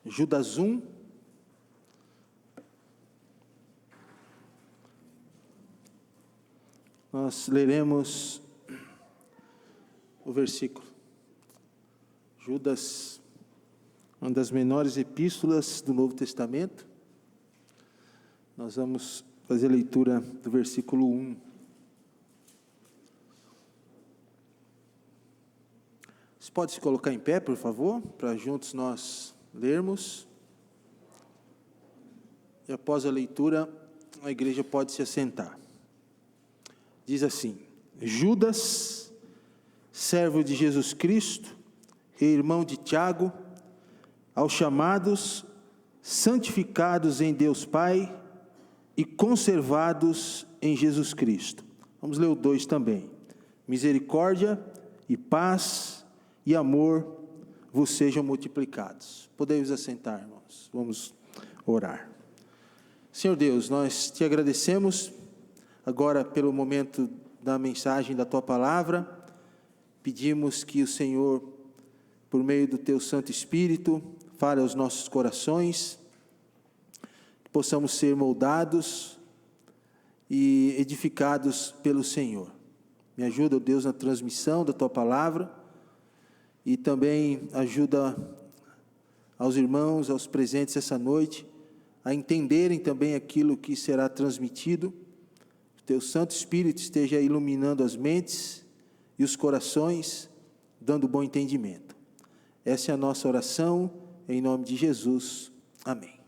Judas 1. Nós leremos o versículo. Judas, uma das menores epístolas do Novo Testamento. Nós vamos fazer a leitura do versículo 1. Você pode se colocar em pé, por favor, para juntos nós lermos. E após a leitura, a igreja pode se assentar. Diz assim: Judas, servo de Jesus Cristo e irmão de Tiago, aos chamados, santificados em Deus Pai e conservados em Jesus Cristo. Vamos ler o 2 também. Misericórdia e paz e amor vos sejam multiplicados. Podemos assentar, irmãos. Vamos orar. Senhor Deus, nós te agradecemos agora pelo momento da mensagem da tua palavra. Pedimos que o Senhor, por meio do teu Santo Espírito, fale aos nossos corações, que possamos ser moldados e edificados pelo Senhor. Me ajuda, ó Deus, na transmissão da tua palavra e também ajuda aos irmãos, aos presentes essa noite, a entenderem também aquilo que será transmitido. Teu Santo Espírito esteja iluminando as mentes e os corações, dando bom entendimento. Essa é a nossa oração, em nome de Jesus. Amém.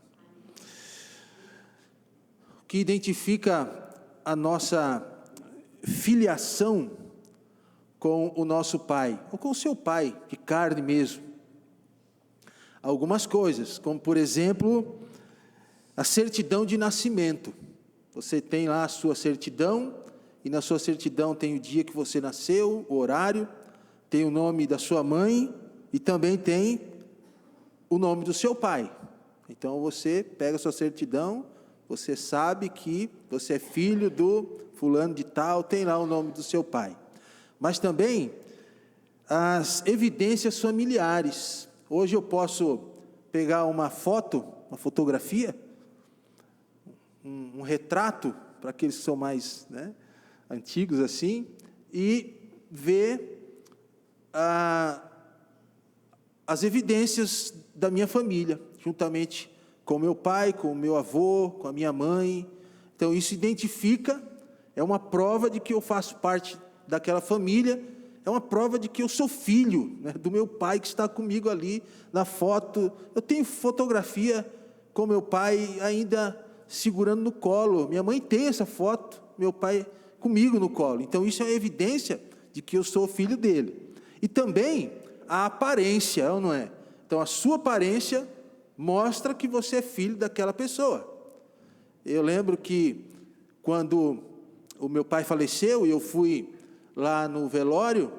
O que identifica a nossa filiação com o nosso pai, ou com o seu pai, de carne mesmo? Algumas coisas, como por exemplo, a certidão de nascimento. Você tem lá a sua certidão, e na sua certidão tem o dia que você nasceu, o horário, tem o nome da sua mãe, e também tem o nome do seu pai. Então você pega a sua certidão, você sabe que você é filho do fulano de tal, tem lá o nome do seu pai. Mas também as evidências familiares. Hoje eu posso pegar uma foto, uma fotografia, um retrato, para aqueles que são mais antigos assim, e ver as evidências da minha família, juntamente com o meu pai, com o meu avô, com a minha mãe. Então isso identifica, é uma prova de que eu faço parte daquela família, é uma prova de que eu sou filho do meu pai que está comigo ali na foto. Eu tenho fotografia com meu pai ainda segurando no colo, minha mãe tem essa foto, meu pai comigo no colo. Então isso é uma evidência de que eu sou filho dele. E também a aparência, não é? Então a sua aparência mostra que você é filho daquela pessoa. Eu lembro que quando o meu pai faleceu e eu fui lá no velório,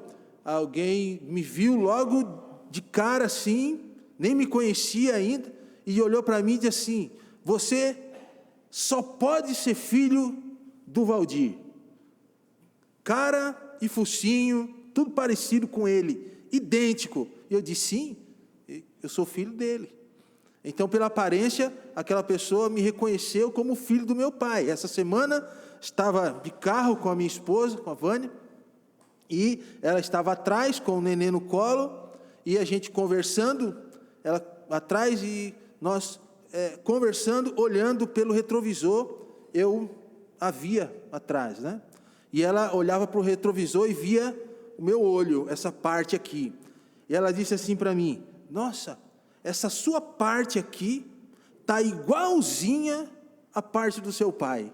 alguém me viu logo de cara assim, nem me conhecia ainda, e olhou para mim e disse assim: você só pode ser filho do Valdir. Cara e focinho, tudo parecido com ele, idêntico. E eu disse: sim, eu sou filho dele. Então, pela aparência, aquela pessoa me reconheceu como filho do meu pai. Essa semana, estava de carro com a minha esposa, com a Vânia, e ela estava atrás com o neném no colo, e a gente conversando, ela atrás e nós conversando, olhando pelo retrovisor, eu a via atrás, E ela olhava para o retrovisor e via o meu olho, essa parte aqui. E ela disse assim para mim: nossa, essa sua parte aqui está igualzinha à parte do seu pai.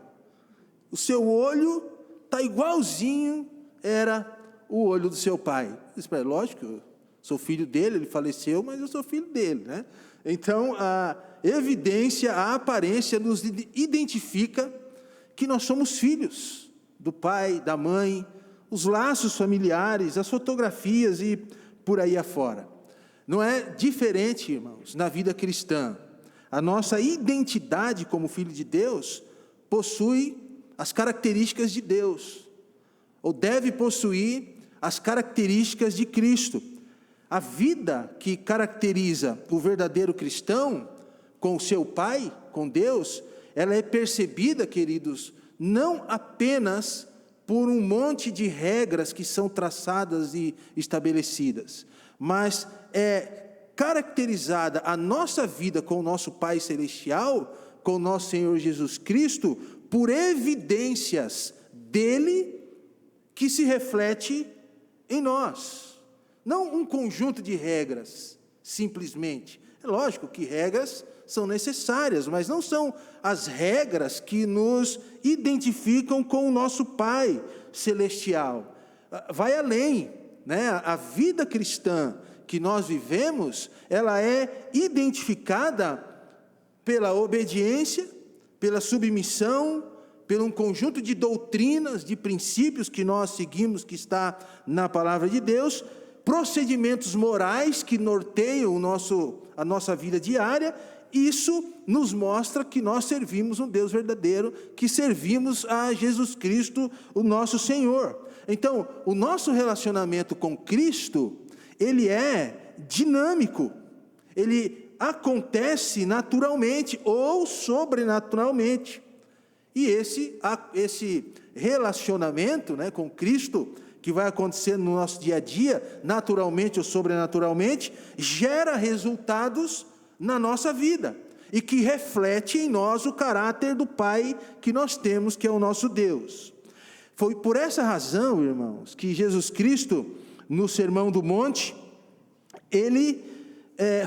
O seu olho está igualzinho era o olho do seu pai. Eu disse: lógico, eu sou filho dele, ele faleceu, mas eu sou filho dele, Então, a evidência, a aparência nos identifica que nós somos filhos do pai, da mãe, os laços familiares, as fotografias e por aí afora. Não é diferente, irmãos, na vida cristã. A nossa identidade como filho de Deus possui as características de Deus, ou deve possuir as características de Cristo. A vida que caracteriza o verdadeiro cristão, com o seu Pai, com Deus, ela é percebida, queridos, não apenas por um monte de regras que são traçadas e estabelecidas, mas é caracterizada a nossa vida com o nosso Pai Celestial, com o nosso Senhor Jesus Cristo, por evidências dele que se reflete em nós. Não um conjunto de regras, simplesmente. É lógico que regras são necessárias, mas não são as regras que nos identificam com o nosso Pai Celestial. Vai além, né? A vida cristã que nós vivemos, ela é identificada pela obediência, pela submissão, por um conjunto de doutrinas, de princípios que nós seguimos, que está na palavra de Deus, procedimentos morais que norteiam a nossa vida diária. Isso nos mostra que nós servimos um Deus verdadeiro, que servimos a Jesus Cristo, o nosso Senhor. Então, o nosso relacionamento com Cristo, ele é dinâmico, ele acontece naturalmente ou sobrenaturalmente. E esse relacionamento, né, com Cristo, que vai acontecer no nosso dia a dia, naturalmente ou sobrenaturalmente, gera resultados na nossa vida, e que reflete em nós o caráter do Pai que nós temos, que é o nosso Deus. Foi por essa razão, irmãos, que Jesus Cristo, no Sermão do Monte, ele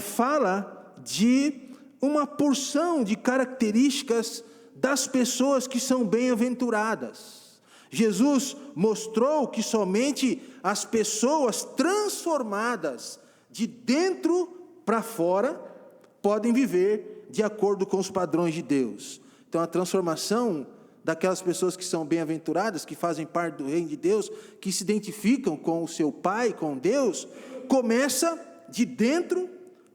fala de uma porção de características das pessoas que são bem-aventuradas. Jesus mostrou que somente as pessoas transformadas de dentro para fora podem viver de acordo com os padrões de Deus. Então, a transformação daquelas pessoas que são bem-aventuradas, que fazem parte do reino de Deus, que se identificam com o seu Pai, com Deus, começa de dentro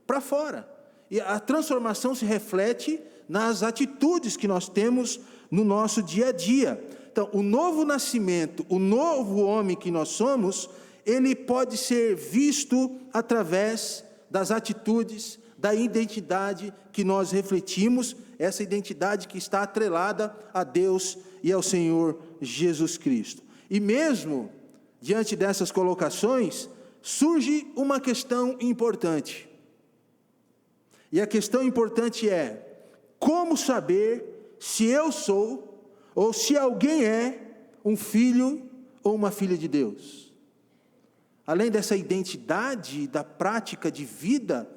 para fora. E a transformação se reflete nas atitudes que nós temos no nosso dia a dia. Então, o novo nascimento, o novo homem que nós somos, ele pode ser visto através das atitudes, da identidade que nós refletimos, essa identidade que está atrelada a Deus e ao Senhor Jesus Cristo. E mesmo diante dessas colocações, surge uma questão importante. E a questão importante é: como saber se eu sou, ou se alguém é, um filho ou uma filha de Deus? Além dessa identidade, da prática de vida,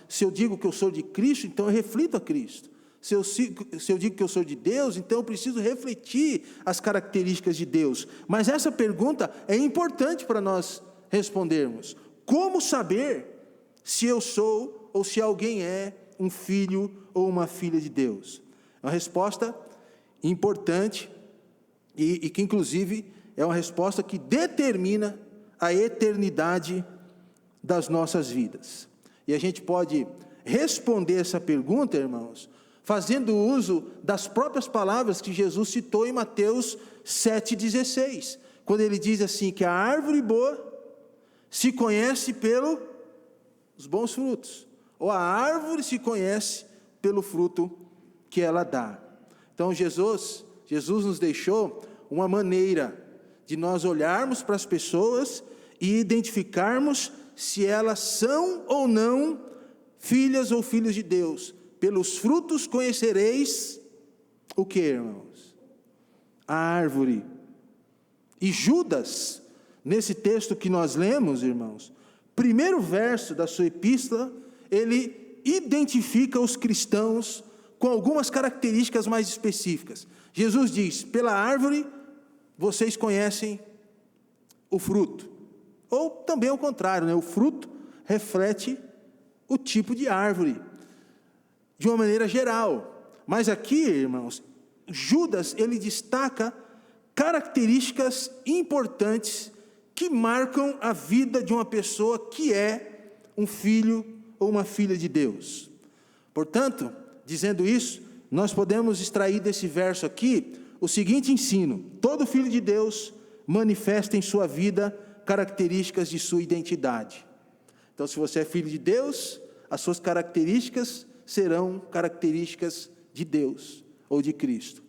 se eu digo que eu sou de Cristo, então eu reflito a Cristo. Se eu digo que eu sou de Deus, então eu preciso refletir as características de Deus. Mas essa pergunta é importante para nós respondermos. Como saber se eu sou ou se alguém é um filho ou uma filha de Deus? É uma resposta importante e que inclusive é uma resposta que determina a eternidade das nossas vidas. E a gente pode responder essa pergunta, irmãos, fazendo uso das próprias palavras que Jesus citou em Mateus 7,16, quando ele diz assim, que a árvore boa se conhece pelos bons frutos, ou a árvore se conhece pelo fruto que ela dá. Então Jesus nos deixou uma maneira de nós olharmos para as pessoas e identificarmos se elas são ou não filhas ou filhos de Deus. Pelos frutos conhecereis o que, irmãos? A árvore. E Judas, nesse texto que nós lemos, irmãos, primeiro verso da sua epístola, ele identifica os cristãos com algumas características mais específicas. Jesus diz: pela árvore vocês conhecem o fruto. Ou também ao contrário, né? O fruto reflete o tipo de árvore, de uma maneira geral. Mas aqui, irmãos, Judas, ele destaca características importantes que marcam a vida de uma pessoa que é um filho ou uma filha de Deus. Portanto, dizendo isso, nós podemos extrair desse verso aqui o seguinte ensino: todo filho de Deus manifesta em sua vida características de sua identidade. Então, se você é filho de Deus, as suas características serão características de Deus ou de Cristo.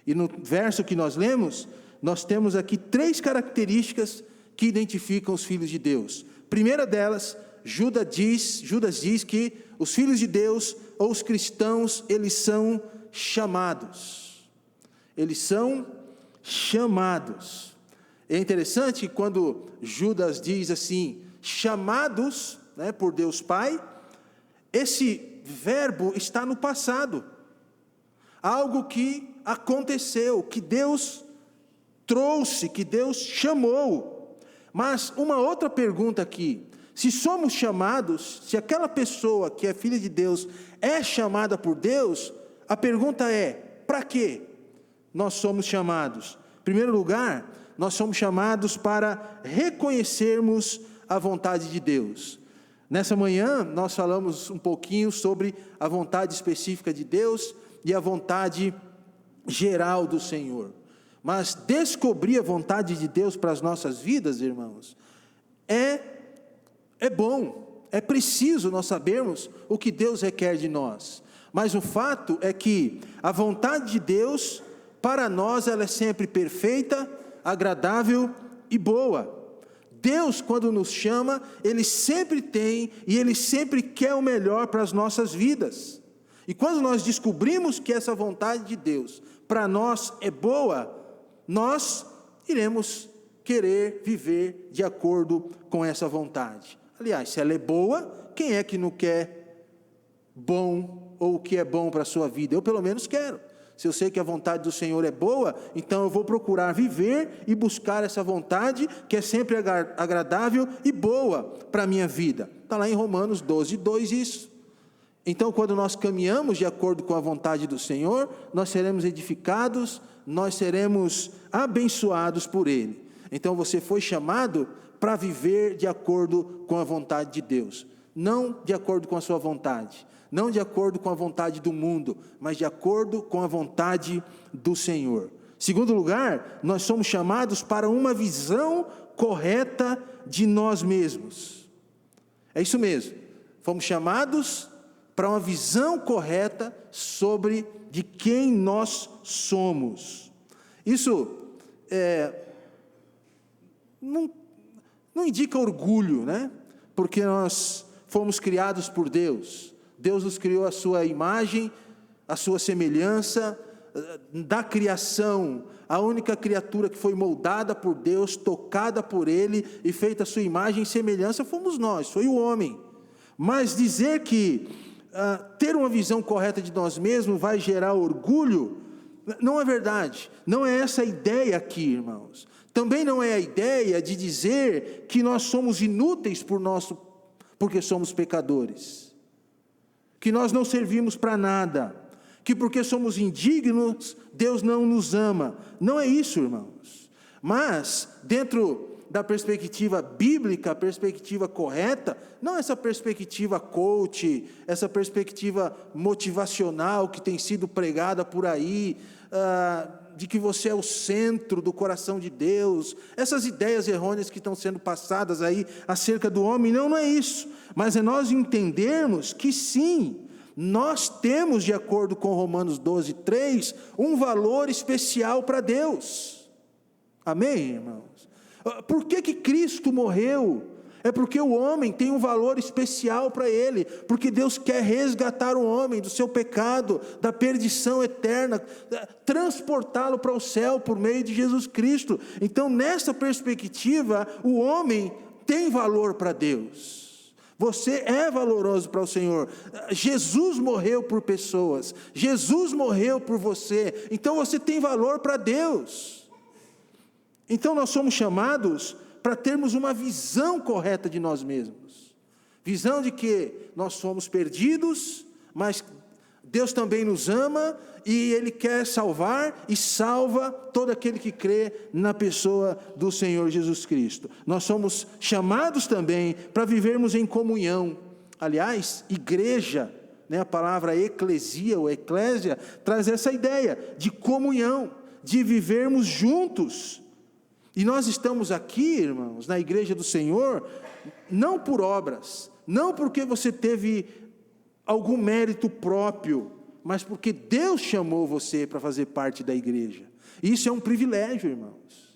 E no verso que nós lemos, nós temos aqui 3 características que identificam os filhos de Deus. Primeira delas, Judas diz que os filhos de Deus, ou os cristãos, eles são chamados. Eles são chamados. É interessante quando Judas diz assim, chamados, né, por Deus Pai, esse verbo está no passado. Algo que aconteceu, que Deus trouxe, que Deus chamou. Mas uma outra pergunta aqui, se somos chamados, se aquela pessoa que é filha de Deus é chamada por Deus, a pergunta é, para quê nós somos chamados? Em primeiro lugar, nós somos chamados para reconhecermos a vontade de Deus. Nessa manhã, nós falamos um pouquinho sobre a vontade específica de Deus e a vontade geral do Senhor. Mas descobrir a vontade de Deus para as nossas vidas, irmãos, é bom, é preciso nós sabermos o que Deus requer de nós. Mas o fato é que a vontade de Deus, para nós, ela é sempre perfeita, agradável e boa. Deus, quando nos chama, Ele sempre tem e Ele sempre quer o melhor para as nossas vidas. E quando nós descobrimos que essa vontade de Deus para nós é boa, nós iremos querer viver de acordo com essa vontade. Aliás, se ela é boa, quem é que não quer bom ou o que é bom para a sua vida? Eu pelo menos quero. Se eu sei que a vontade do Senhor é boa, então eu vou procurar viver e buscar essa vontade que é sempre agradável e boa para a minha vida. Está lá em Romanos 12:2 isso. Então, quando nós caminhamos de acordo com a vontade do Senhor, nós seremos edificados, nós seremos abençoados por Ele. Então, você foi chamado para viver de acordo com a vontade de Deus, não de acordo com a sua vontade, não de acordo com a vontade do mundo, mas de acordo com a vontade do Senhor. Segundo lugar, nós somos chamados para uma visão correta de nós mesmos. É isso mesmo, fomos chamados para uma visão correta sobre de quem nós somos. Isso não indica orgulho, né? Porque nós fomos criados por Deus. Deus nos criou a sua imagem, a sua semelhança. Da criação, a única criatura que foi moldada por Deus, tocada por Ele e feita a sua imagem e semelhança fomos nós, foi o homem. Mas dizer que ter uma visão correta de nós mesmos vai gerar orgulho, não é verdade. Não é essa a ideia aqui, irmãos. Também não é a ideia de dizer que nós somos inúteis porque somos pecadores, que nós não servimos para nada, que porque somos indignos, Deus não nos ama. Não é isso, irmãos. Mas, dentro da perspectiva bíblica, a perspectiva correta, não essa perspectiva coach, essa perspectiva motivacional que tem sido pregada por aí, de que você é o centro do coração de Deus, essas ideias errôneas que estão sendo passadas aí acerca do homem, não é isso, mas é nós entendermos que sim, nós temos, de acordo com Romanos 12:3, um valor especial para Deus. Amém, irmãos? Por que Cristo morreu? É porque o homem tem um valor especial para Ele, porque Deus quer resgatar o homem do seu pecado, da perdição eterna, transportá-lo para o céu por meio de Jesus Cristo. Então, nessa perspectiva, o homem tem valor para Deus. Você é valoroso para o Senhor. Jesus morreu por pessoas, Jesus morreu por você, então você tem valor para Deus. Então nós somos chamados para termos uma visão correta de nós mesmos, visão de que nós somos perdidos, mas Deus também nos ama e Ele quer salvar e salva todo aquele que crê na pessoa do Senhor Jesus Cristo. Nós somos chamados também para vivermos em comunhão. Aliás, igreja, né, a palavra eclesia ou eclésia traz essa ideia de comunhão, de vivermos juntos. E nós estamos aqui, irmãos, na igreja do Senhor, não por obras, não porque você teve algum mérito próprio, mas porque Deus chamou você para fazer parte da igreja. Isso é um privilégio, irmãos.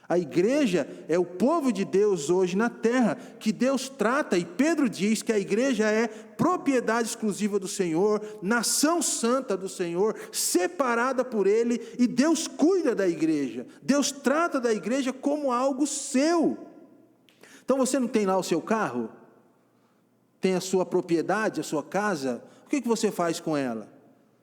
A igreja é o povo de Deus hoje na terra, que Deus trata, e Pedro diz que a igreja é propriedade exclusiva do Senhor, nação santa do Senhor, separada por Ele, e Deus cuida da igreja, Deus trata da igreja como algo seu. Então você não tem lá o seu carro? Tem a sua propriedade, a sua casa? O que você faz com ela?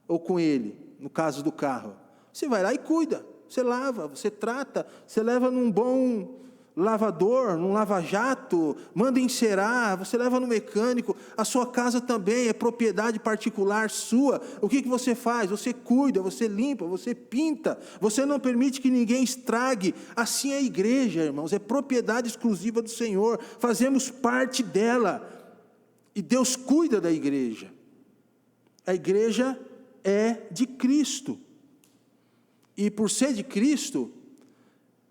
Ou com ele, no caso do carro? Você vai lá e cuida. Você lava, você trata, você leva num bom lavador, num lava-jato, manda encerar, você leva no mecânico. A sua casa também é propriedade particular sua. O que você faz? Você cuida, você limpa, você pinta, você não permite que ninguém estrague. Assim é a igreja, irmãos, é propriedade exclusiva do Senhor, fazemos parte dela, e Deus cuida da igreja. A igreja é de Cristo. E por ser de Cristo,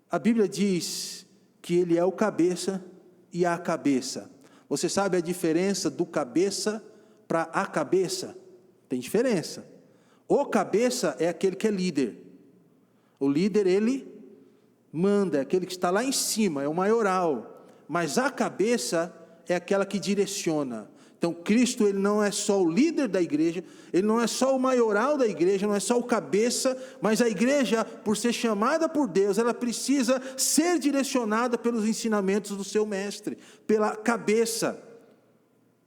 a Bíblia diz que Ele é o cabeça e a cabeça. Você sabe a diferença do cabeça para a cabeça? Tem diferença. O cabeça é aquele que é líder. O líder, ele manda, é aquele que está lá em cima, é o maioral. Mas a cabeça é aquela que direciona. Então Cristo, Ele não é só o líder da igreja, Ele não é só o maioral da igreja, não é só o cabeça, mas a igreja, por ser chamada por Deus, ela precisa ser direcionada pelos ensinamentos do seu mestre, pela cabeça,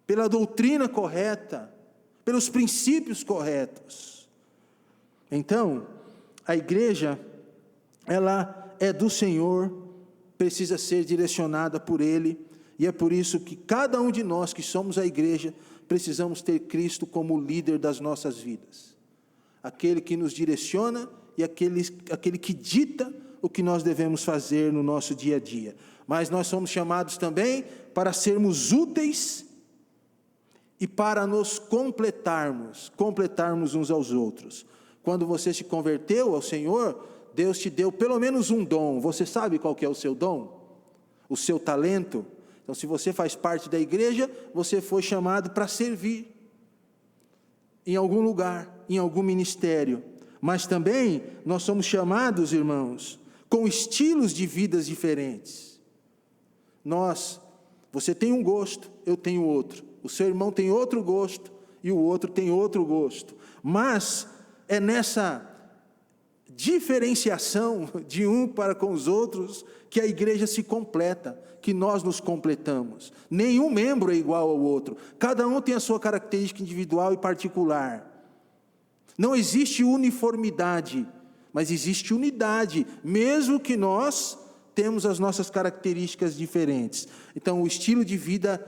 pela doutrina correta, pelos princípios corretos. Então, a igreja, ela é do Senhor, precisa ser direcionada por Ele, e é por isso que cada um de nós que somos a igreja, precisamos ter Cristo como líder das nossas vidas. Aquele que nos direciona e aquele que dita o que nós devemos fazer no nosso dia a dia. Mas nós somos chamados também para sermos úteis e para nos completarmos uns aos outros. Quando você se converteu ao Senhor, Deus te deu pelo menos um dom. Você sabe qual que é o seu dom? O seu talento? Então, se você faz parte da igreja, você foi chamado para servir em algum lugar, em algum ministério. Mas também nós somos chamados, irmãos, com estilos de vidas diferentes. Você tem um gosto, eu tenho outro. O seu irmão tem outro gosto e o outro tem outro gosto. Mas é nessa diferenciação de um para com os outros que a igreja se completa, que nós nos completamos. Nenhum membro é igual ao outro, cada um tem a sua característica individual e particular. Não existe uniformidade, mas existe unidade, mesmo que nós temos as nossas características diferentes. Então o estilo de vida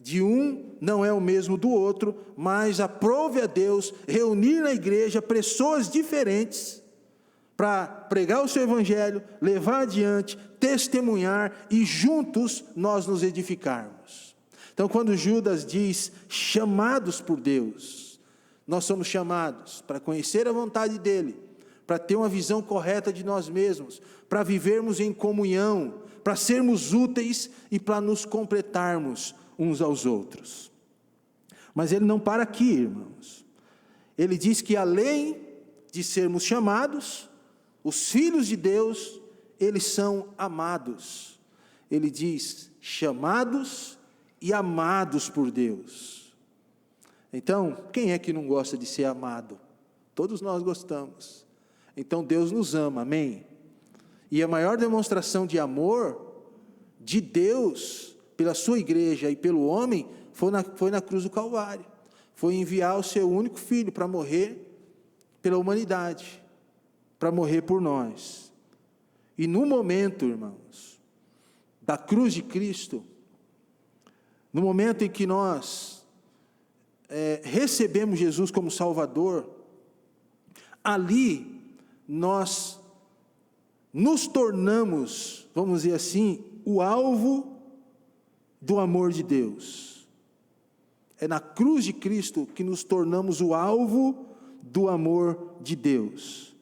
de um não é o mesmo do outro, mas aprove a Deus reunir na igreja pessoas diferentes para pregar o seu evangelho, levar adiante, testemunhar e juntos nós nos edificarmos. Então, quando Judas diz chamados por Deus, nós somos chamados para conhecer a vontade dEle, para ter uma visão correta de nós mesmos, para vivermos em comunhão, para sermos úteis e para nos completarmos uns aos outros. Mas ele não para aqui, irmãos. Ele diz que além de sermos chamados, os filhos de Deus, eles são amados. Ele diz, chamados e amados por Deus. Então, quem é que não gosta de ser amado? Todos nós gostamos. Então Deus nos ama, amém? E a maior demonstração de amor de Deus pela sua igreja e pelo homem foi na cruz do Calvário. Foi enviar o seu único filho para morrer pela humanidade, para morrer por nós. E no momento, irmãos, da cruz de Cristo, no momento em que nós recebemos Jesus como Salvador, ali nós nos tornamos, vamos dizer assim, o alvo do amor de Deus. É na cruz de Cristo que nos tornamos o alvo do amor de Deus.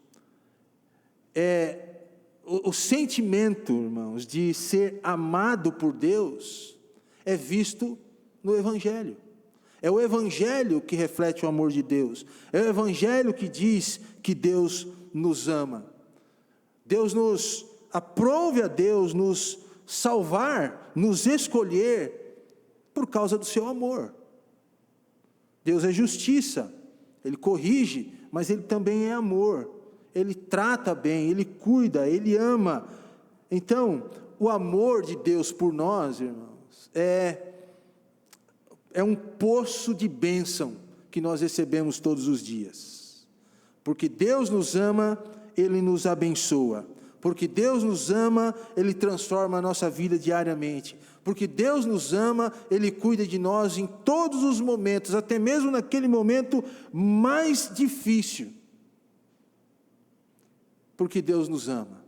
O sentimento, irmãos, de ser amado por Deus é visto no Evangelho. É o Evangelho que reflete o amor de Deus. É o Evangelho que diz que Deus nos ama. Aprove a Deus nos salvar, nos escolher por causa do seu amor. Deus é justiça, Ele corrige, mas Ele também é amor. Ele trata bem, Ele cuida, Ele ama. Então, o amor de Deus por nós, irmãos, é um poço de bênção que nós recebemos todos os dias. Porque Deus nos ama, Ele nos abençoa. Porque Deus nos ama, Ele transforma a nossa vida diariamente. Porque Deus nos ama, Ele cuida de nós em todos os momentos, até mesmo naquele momento mais difícil. Porque Deus nos ama.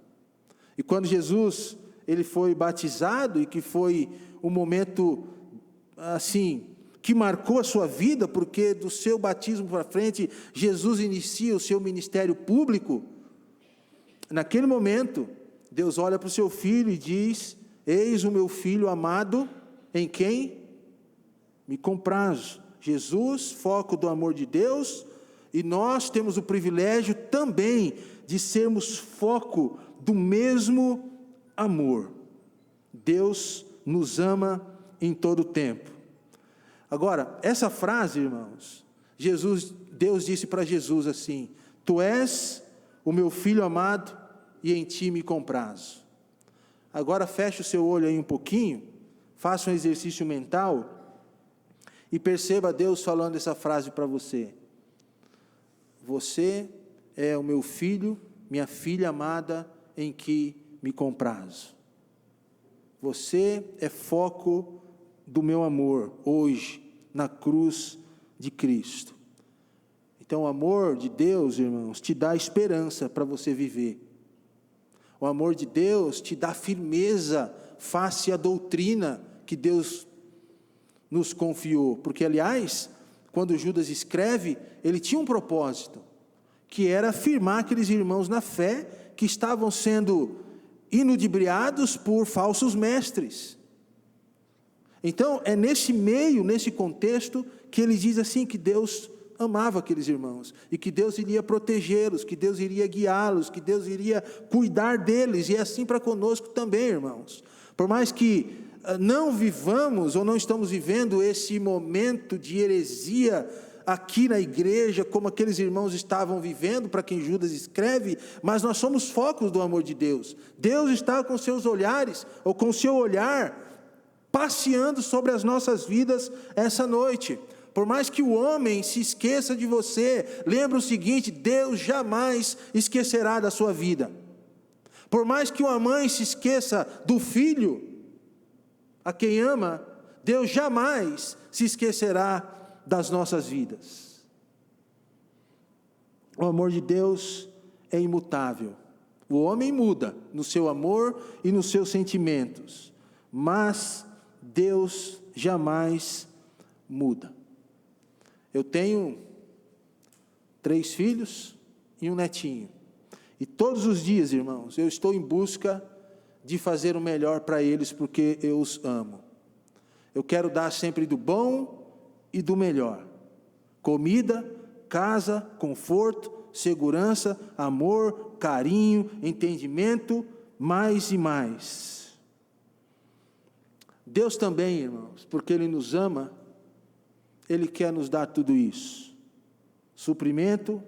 E quando Jesus, Ele foi batizado, e que foi um momento, assim, que marcou a sua vida, porque do seu batismo para frente, Jesus inicia o seu ministério público. Naquele momento, Deus olha para o seu filho e diz: eis o meu filho amado, em quem me comprazo. Jesus, foco do amor de Deus, e nós temos o privilégio também de sermos foco do mesmo amor. Deus nos ama em todo o tempo. Agora, essa frase, irmãos, Deus disse para Jesus assim: tu és o meu filho amado, e em ti me comprazo. Agora feche o seu olho aí um pouquinho, faça um exercício mental, e perceba Deus falando essa frase para você. Você é o meu filho, minha filha amada, em que me comprazo. Você é foco do meu amor, hoje, na cruz de Cristo. Então o amor de Deus, irmãos, te dá esperança para você viver. O amor de Deus te dá firmeza face à doutrina que Deus nos confiou. Porque, aliás, quando Judas escreve, ele tinha um propósito, que era afirmar aqueles irmãos na fé que estavam sendo inudibriados por falsos mestres. Então, é nesse meio, nesse contexto, que ele diz assim, que Deus amava aqueles irmãos, e que Deus iria protegê-los, que Deus iria guiá-los, que Deus iria cuidar deles, e é assim para conosco também, irmãos. Por mais que não vivamos, ou não estamos vivendo esse momento de heresia aqui na igreja, como aqueles irmãos estavam vivendo, para quem Judas escreve, mas nós somos focos do amor de Deus. Deus está com seus olhares, ou com seu olhar, passeando sobre as nossas vidas essa noite. Por mais que o homem se esqueça de você, lembre o seguinte: Deus jamais esquecerá da sua vida. Por mais que uma mãe se esqueça do filho a quem ama, Deus jamais se esquecerá das nossas vidas. O amor de Deus é imutável. O homem muda no seu amor e nos seus sentimentos, mas Deus jamais muda. Eu tenho 3 filhos e um netinho. E todos os dias, irmãos, eu estou em busca de fazer o melhor para eles, porque eu os amo. Eu quero dar sempre do bom e do melhor. Comida, casa, conforto, segurança, amor, carinho, entendimento, mais e mais. Deus também, irmãos, porque Ele nos ama, Ele quer nos dar tudo isso: suprimento,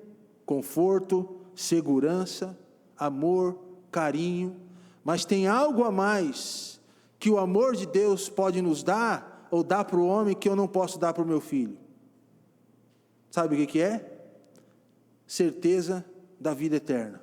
conforto, segurança, amor, carinho. Mas tem algo a mais que o amor de Deus pode nos dar, ou dar para o homem, que eu não posso dar para o meu filho. Sabe o que é? Certeza da vida eterna.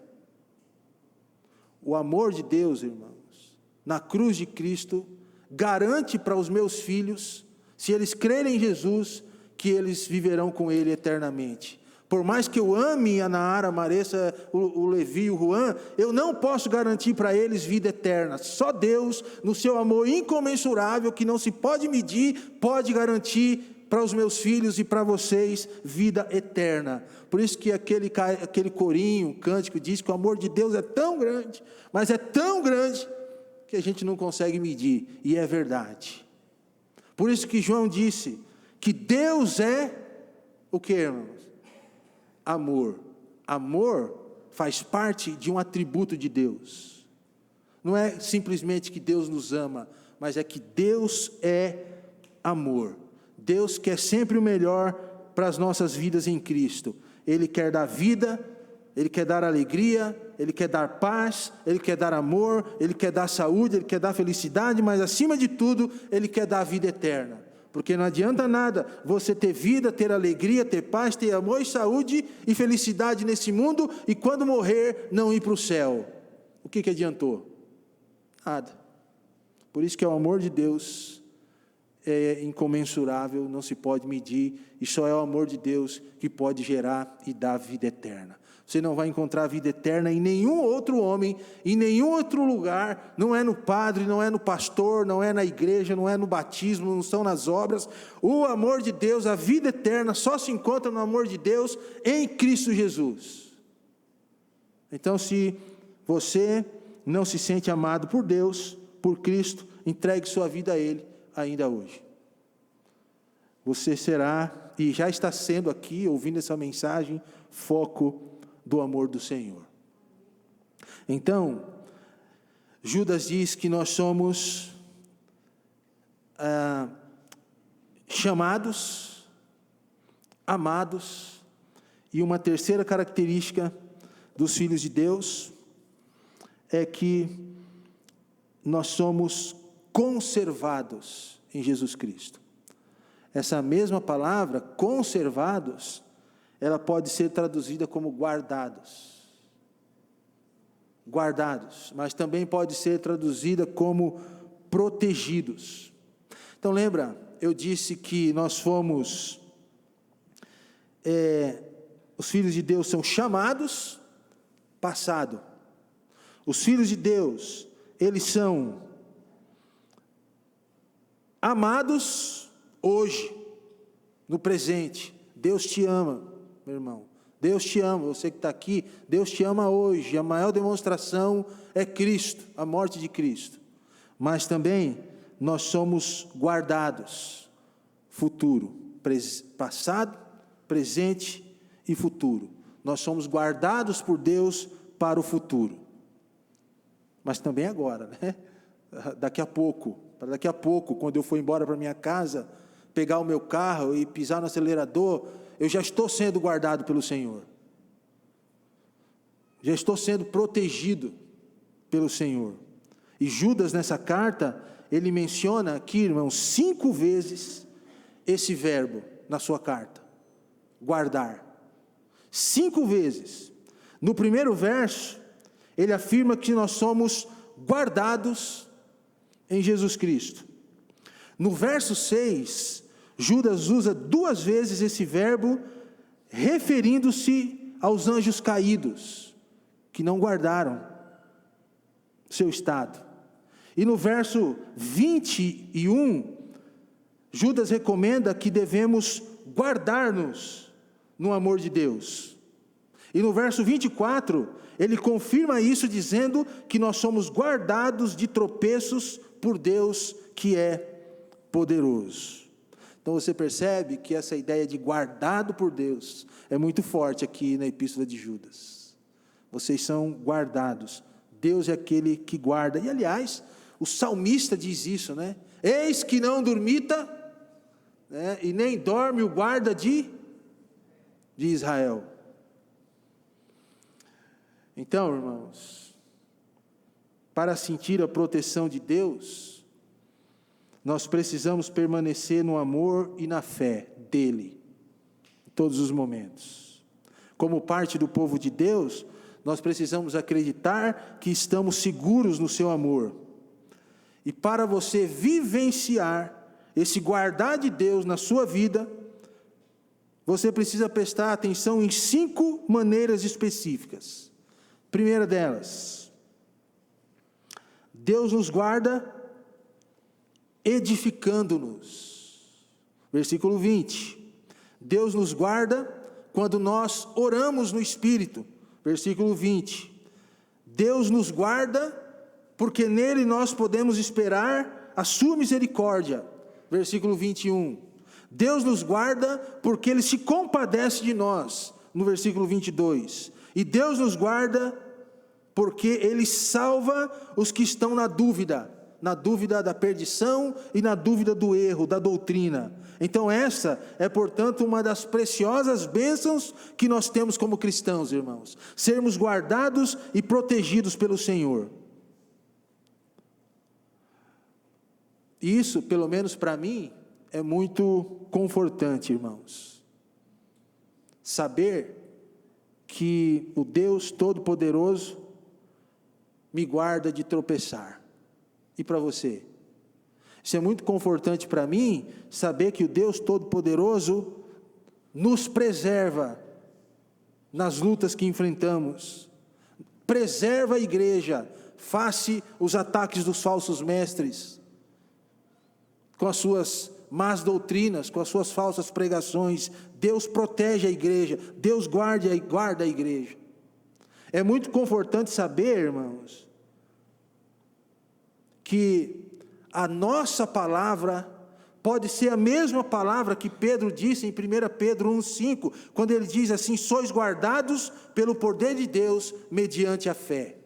O amor de Deus, irmãos, na cruz de Cristo, garante para os meus filhos, se eles crerem em Jesus, que eles viverão com Ele eternamente. Por mais que eu ame a Nara, a Maressa, o Levi e o Juan, eu não posso garantir para eles vida eterna. Só Deus, no seu amor incomensurável, que não se pode medir, pode garantir para os meus filhos e para vocês vida eterna. Por isso que aquele corinho, um cântico, diz que o amor de Deus é tão grande, mas é tão grande, que a gente não consegue medir, e é verdade. Por isso que João disse que Deus é o que, irmãos? Amor. Amor faz parte de um atributo de Deus. Não é simplesmente que Deus nos ama, mas é que Deus é amor. Deus quer sempre o melhor para as nossas vidas em Cristo. Ele quer dar vida, Ele quer dar alegria, Ele quer dar paz, Ele quer dar amor, Ele quer dar saúde, Ele quer dar felicidade, mas acima de tudo, Ele quer dar a vida eterna. Porque não adianta nada você ter vida, ter alegria, ter paz, ter amor e saúde e felicidade nesse mundo, e quando morrer, não ir para o céu. O que adiantou? Nada. Por isso que o amor de Deus é incomensurável, não se pode medir, e só é o amor de Deus que pode gerar e dar vida eterna. Você não vai encontrar vida eterna em nenhum outro homem, em nenhum outro lugar, não é no padre, não é no pastor, não é na igreja, não é no batismo, não são nas obras. O amor de Deus, a vida eterna, só se encontra no amor de Deus em Cristo Jesus. Então, se você não se sente amado por Deus, por Cristo, entregue sua vida a Ele ainda hoje. Você será, e já está sendo aqui, ouvindo essa mensagem, foco do amor do Senhor. Então, Judas diz que nós somos chamados, amados, e uma terceira característica dos filhos de Deus é que nós somos conservados em Jesus Cristo. Essa mesma palavra, conservados, ela pode ser traduzida como guardados. Guardados, mas também pode ser traduzida como protegidos. Então lembra, eu disse que nós fomos, os filhos de Deus são chamados, passado. Os filhos de Deus, eles são amados hoje, no presente. Deus te ama, meu irmão. Deus te ama, você que está aqui, Deus te ama hoje. A maior demonstração é Cristo, a morte de Cristo. Mas também nós somos guardados, futuro, passado, presente e futuro. Nós somos guardados por Deus para o futuro. Mas também agora, né? Daqui a pouco, quando eu for embora para minha casa, pegar o meu carro e pisar no acelerador, eu já estou sendo guardado pelo Senhor. Já estou sendo protegido pelo Senhor. E Judas, nessa carta, ele menciona aqui, irmãos, 5 vezes esse verbo na sua carta. Guardar. 5 vezes. No primeiro verso, ele afirma que nós somos guardados em Jesus Cristo. No verso 6, Judas usa 2 vezes esse verbo, referindo-se aos anjos caídos, que não guardaram seu estado. E no verso 21, Judas recomenda que devemos guardar-nos no amor de Deus. E no verso 24, ele confirma isso dizendo que nós somos guardados de tropeços por Deus que é poderoso. Então você percebe que essa ideia de guardado por Deus é muito forte aqui na epístola de Judas. Vocês são guardados. Deus é aquele que guarda. E aliás, o salmista diz isso, né? Eis que não dormita, né? E nem dorme o guarda de Israel. Então, irmãos, para sentir a proteção de Deus, nós precisamos permanecer no amor e na fé dele, em todos os momentos. Como parte do povo de Deus, nós precisamos acreditar que estamos seguros no seu amor. E para você vivenciar esse guardar de Deus na sua vida, você precisa prestar atenção em 5 maneiras específicas. Primeira delas, Deus nos guarda edificando-nos. Versículo 20. Deus nos guarda quando nós oramos no Espírito. Versículo 20. Deus nos guarda porque nele nós podemos esperar a sua misericórdia. versículo 21. Deus nos guarda porque Ele se compadece de nós, no versículo 22. E Deus nos guarda porque Ele salva os que estão na dúvida da perdição e na dúvida do erro, da doutrina. Então essa é, portanto, uma das preciosas bênçãos que nós temos como cristãos, irmãos. Sermos guardados e protegidos pelo Senhor. E isso, pelo menos para mim, é muito confortante, irmãos. Saber que o Deus Todo-Poderoso me guarda de tropeçar. E para você? Isso é muito confortante para mim, saber que o Deus Todo-Poderoso nos preserva nas lutas que enfrentamos. Preserva a igreja face os ataques dos falsos mestres, com as suas más doutrinas, com as suas falsas pregações. Deus protege a igreja, Deus guarda a igreja. É muito confortante saber, irmãos, que a nossa palavra pode ser a mesma palavra que Pedro disse em 1 Pedro 1,5, quando ele diz assim: sois guardados pelo poder de Deus mediante a fé.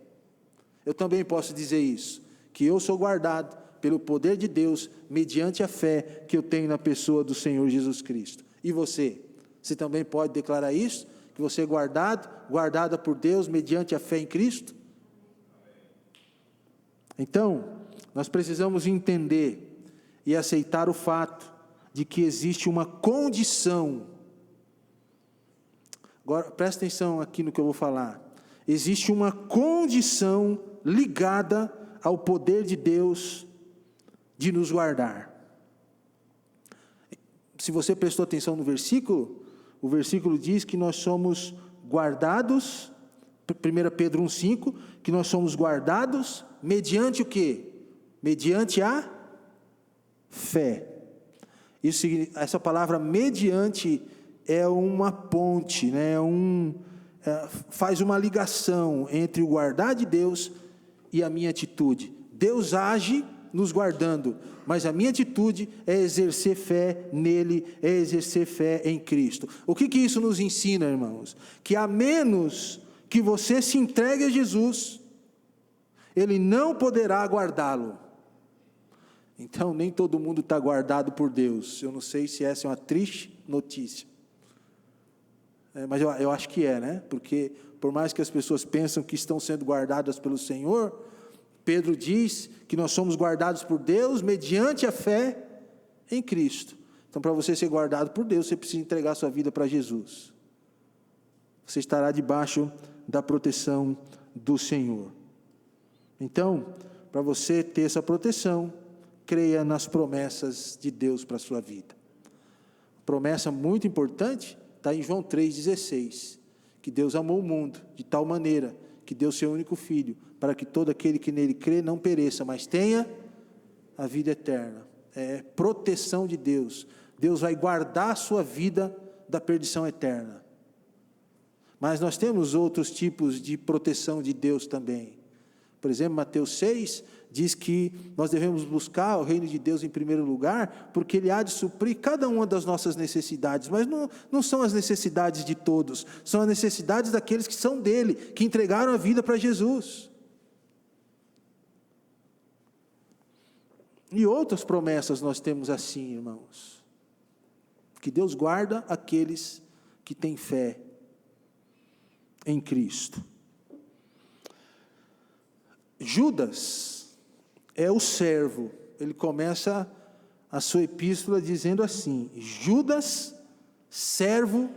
Eu também posso dizer isso, que eu sou guardado pelo poder de Deus mediante a fé que eu tenho na pessoa do Senhor Jesus Cristo. E você? Você também pode declarar isso? Que você é guardada por Deus mediante a fé em Cristo? Então, nós precisamos entender e aceitar o fato de que existe uma condição. Agora, presta atenção aqui no que eu vou falar. Existe uma condição ligada ao poder de Deus de nos guardar. Se você prestou atenção no versículo, o versículo diz que nós somos guardados, 1 Pedro 1,5, que nós somos guardados mediante o quê? Mediante a fé. Isso, essa palavra mediante é uma ponte, né? Faz uma ligação entre o guardar de Deus e a minha atitude. Deus age nos guardando, mas a minha atitude é exercer fé nele, é exercer fé em Cristo. O que isso nos ensina, irmãos? Que a menos que você se entregue a Jesus, Ele não poderá guardá-lo. Então, nem todo mundo está guardado por Deus. Eu não sei se essa é uma triste notícia. Mas eu acho que é, né? Porque, por mais que as pessoas pensam que estão sendo guardadas pelo Senhor, Pedro diz que nós somos guardados por Deus mediante a fé em Cristo. Então, para você ser guardado por Deus, você precisa entregar sua vida para Jesus. Você estará debaixo da proteção do Senhor. Então, para você ter essa proteção, creia nas promessas de Deus para a sua vida. Promessa muito importante está em João 3,16, que Deus amou o mundo de tal maneira que deu seu único Filho, para que todo aquele que nele crê não pereça, mas tenha a vida eterna. É proteção de Deus. Deus vai guardar a sua vida da perdição eterna. Mas nós temos outros tipos de proteção de Deus também. Por exemplo, Mateus 6 diz que nós devemos buscar o reino de Deus em primeiro lugar, porque Ele há de suprir cada uma das nossas necessidades, mas não são as necessidades de todos, são as necessidades daqueles que são dEle, que entregaram a vida para Jesus. E outras promessas nós temos assim, irmãos, que Deus guarda aqueles que têm fé em Cristo. Judas é o servo. Ele começa a sua epístola dizendo assim: Judas, servo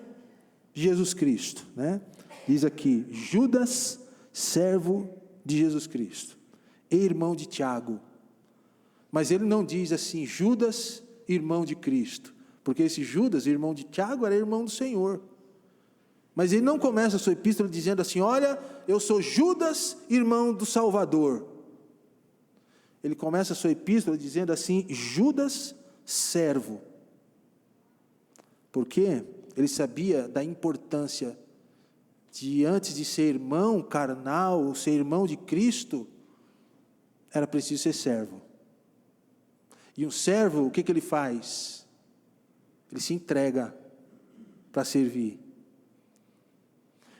de Jesus Cristo, né? Diz aqui, Judas, servo de Jesus Cristo, e irmão de Tiago. Mas ele não diz assim, Judas, irmão de Cristo, porque esse Judas, irmão de Tiago, era irmão do Senhor. Mas ele não começa a sua epístola dizendo assim, olha, eu sou Judas, irmão do Salvador. Ele começa a sua epístola dizendo assim, Judas, servo. Porque ele sabia da importância de, antes de ser irmão carnal, ser irmão de Cristo, era preciso ser servo. E um servo, o que ele faz? Ele se entrega para servir.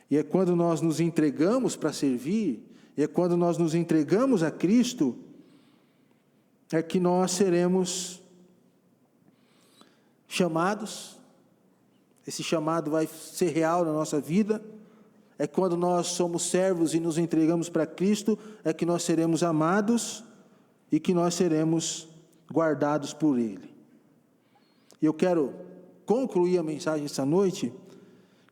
E é quando nós nos entregamos para servir, e é quando nós nos entregamos a Cristo, é que nós seremos chamados. Esse chamado vai ser real na nossa vida. É quando nós somos servos e nos entregamos para Cristo, é que nós seremos amados e que nós seremos guardados por Ele. E eu quero concluir a mensagem essa noite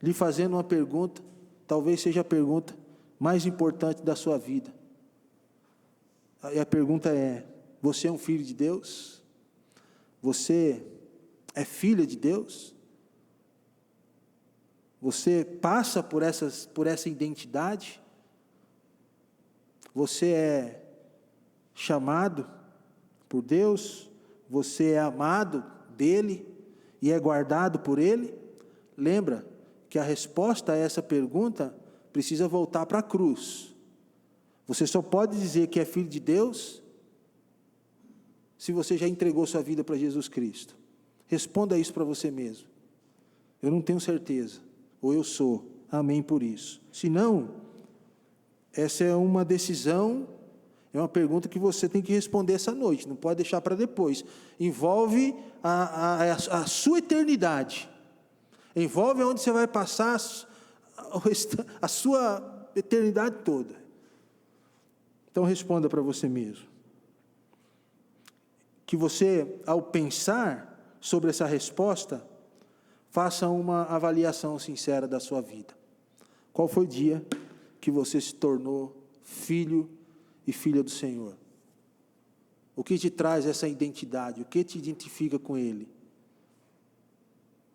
lhe fazendo uma pergunta, talvez seja a pergunta mais importante da sua vida. E a pergunta é: você é um filho de Deus? Você é filha de Deus? Você passa por essa identidade? Você é chamado por Deus? Você é amado dEle e é guardado por Ele? Lembra que a resposta a essa pergunta precisa voltar para a cruz. Você só pode dizer que é filho de Deus se você já entregou sua vida para Jesus Cristo. Responda isso para você mesmo. Eu não tenho certeza. Ou eu sou. Amém por isso. Se não, essa é uma decisão, é uma pergunta que você tem que responder essa noite. Não pode deixar para depois. Envolve a sua eternidade. Envolve onde você vai passar a sua eternidade toda. Então responda para você mesmo. Que você, ao pensar sobre essa resposta, faça uma avaliação sincera da sua vida. Qual foi o dia que você se tornou filho e filha do Senhor? O que te traz essa identidade? O que te identifica com Ele?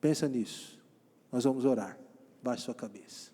Pensa nisso. Nós vamos orar. Baixe sua cabeça.